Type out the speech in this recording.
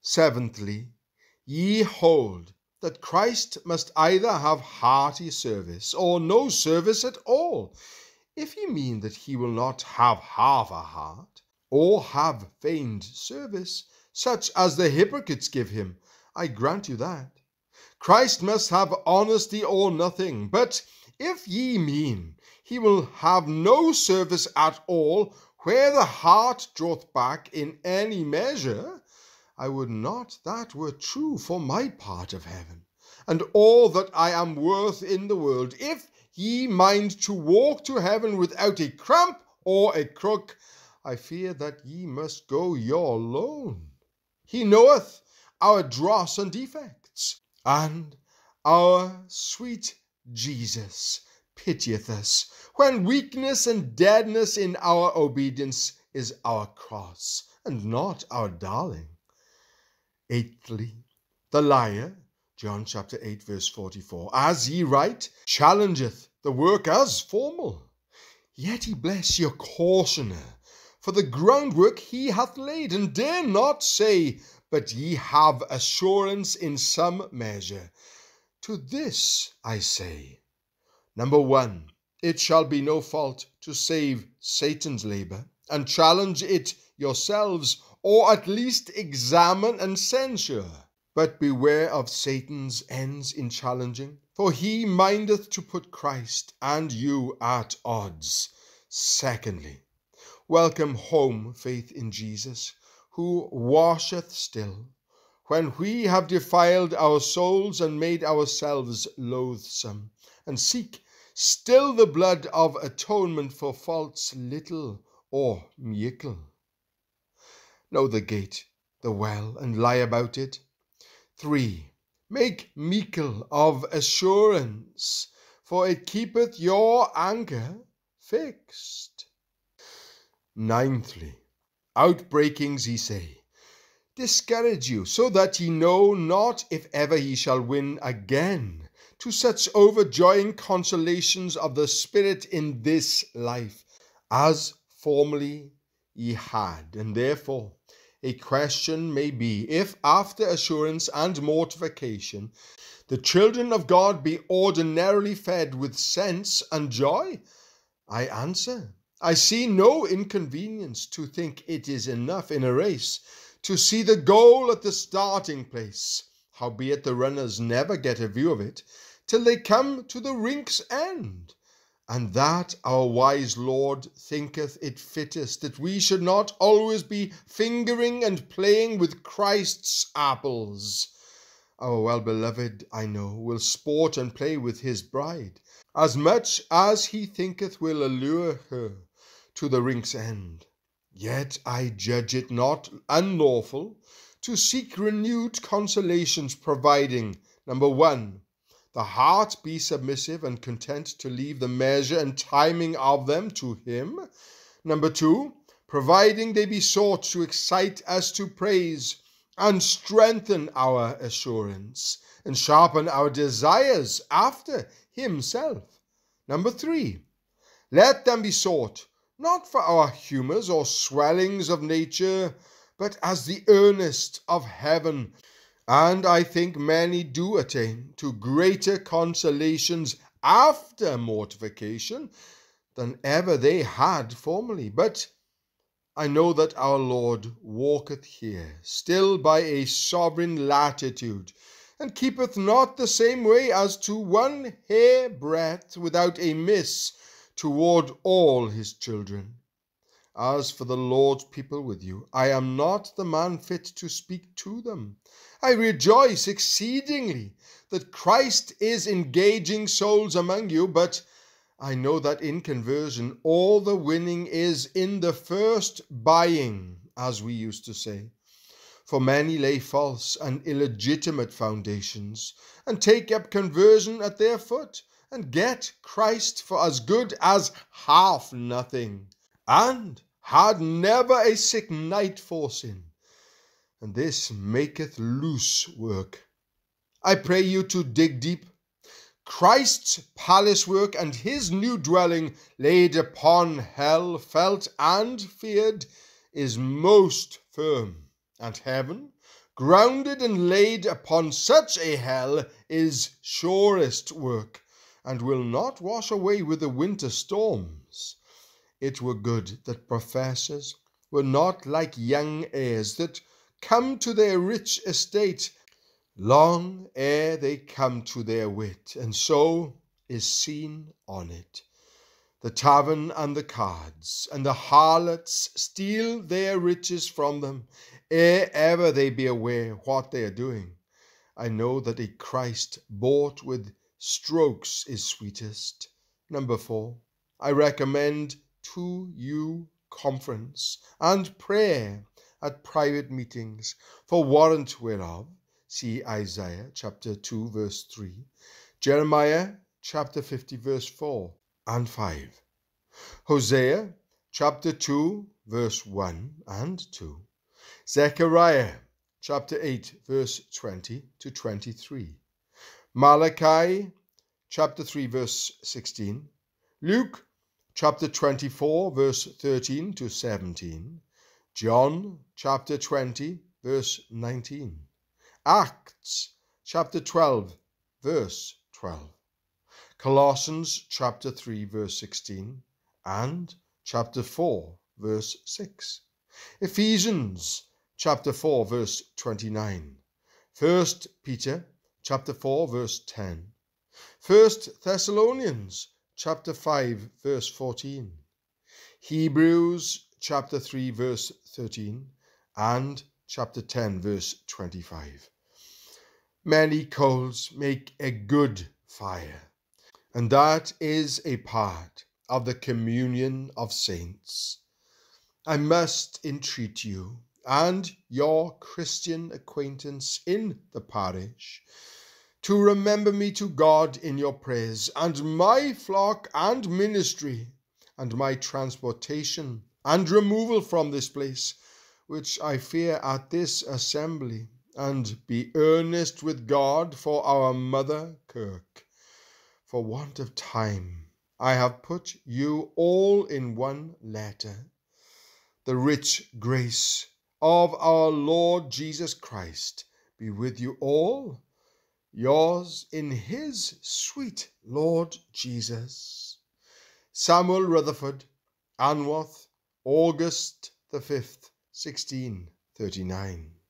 Seventhly, ye hold that Christ must either have hearty service or no service at all. If ye mean that he will not have half a heart, or have feigned service, such as the hypocrites give him, I grant you that. Christ must have honesty or nothing. But if ye mean he will have no service at all, where the heart draweth back in any measure, I would not that were true for my part of heaven, and all that I am worth in the world. If ye mind to walk to heaven without a cramp or a crook, I fear that ye must go your lone. He knoweth our dross and defects, and our sweet Jesus pitieth us, when weakness and deadness in our obedience is our cross, and not our darling. Eighthly, the liar, John chapter 8, verse 44, as ye write, challengeth the work as formal. Yet he bless your cautioner, for the groundwork he hath laid, and dare not say, but ye have assurance in some measure. To this I say, number 1, it shall be no fault to save Satan's labor, and challenge it yourselves, or at least examine and censure. But beware of Satan's ends in challenging, for he mindeth to put Christ and you at odds. Secondly, welcome home faith in Jesus, who washeth still, when we have defiled our souls and made ourselves loathsome, and seek still the blood of atonement for faults little or mickle. Know the gate, the well, and lie about it. 3. Make meikle of assurance, for it keepeth your anchor fixed. Ninthly, outbreakings, ye say, discourage you, so that ye know not if ever ye shall win again to such overjoying consolations of the Spirit in this life, as formerly ye had. And therefore a question may be, if after assurance and mortification the children of God be ordinarily fed with sense and joy? I answer, I see no inconvenience to think it is enough in a race to see the goal at the starting place, howbeit the runners never get a view of it till they come to the rink's end, and that our wise Lord thinketh it fittest that we should not always be fingering and playing with Christ's apples. Our well-beloved, I know, will sport and play with his bride, as much as he thinketh will allure her to the rink's end. Yet I judge it not unlawful to seek renewed consolations, providing, number 1, the heart be submissive and content to leave the measure and timing of them to him. Number 2, providing they be sought to excite us to praise and strengthen our assurance and sharpen our desires after himself. Number 3, let them be sought not for our humours or swellings of nature, but as the earnest of heaven. And I think many do attain to greater consolations after mortification than ever they had formerly. But I know that our Lord walketh here still by a sovereign latitude, and keepeth not the same way as to one hair breadth without a miss toward all his children. As for the Lord's people with you, I am not the man fit to speak to them. I rejoice exceedingly that Christ is engaging souls among you, but I know that in conversion all the winning is in the first buying, as we used to say. For many lay false and illegitimate foundations, and take up conversion at their foot, and get Christ for as good as half nothing, and had never a sick night for sin, and this maketh loose work. I pray you to dig deep. Christ's palace work and his new dwelling laid upon hell, felt and feared, is most firm, and heaven, grounded and laid upon such a hell, is surest work, and will not wash away with the winter storms. It were good that professors were not like young heirs that come to their rich estate long ere they come to their wit, and so is seen on it. The tavern and the cards, and the harlots steal their riches from them, ere ever they be aware what they are doing. I know that a Christ bought with strokes is sweetest. Number 4, I recommend to you conference and prayer at private meetings, for warrant whereof see Isaiah chapter 2 verse 3, Jeremiah chapter 50 verse 4 and 5, Hosea chapter 2 verse 1 and 2, Zechariah chapter 8 verse 20 to 23, Malachi chapter 3 verse 16, Luke chapter 24 verse 13 to 17, John chapter 20 verse 19, Acts chapter 12 verse 12, Colossians chapter 3 verse 16 and chapter 4 verse 6, Ephesians chapter 4 verse 29, 1 Peter chapter 4 verse 10, 1 Thessalonians chapter 5 verse 14, Hebrews chapter 3 verse 13 and chapter 10 verse 25. Many coals make a good fire, and that is a part of the communion of saints. I must entreat you and your Christian acquaintance in the parish to remember me to God in your prayers, and my flock and ministry, and my transportation and removal from this place, which I fear at this assembly, and be earnest with God for our mother Kirk. For want of time, I have put you all in one letter. The rich grace of our Lord Jesus Christ be with you all. Yours in his sweet Lord Jesus. Samuel Rutherford, Anworth, August the 5th, 1639.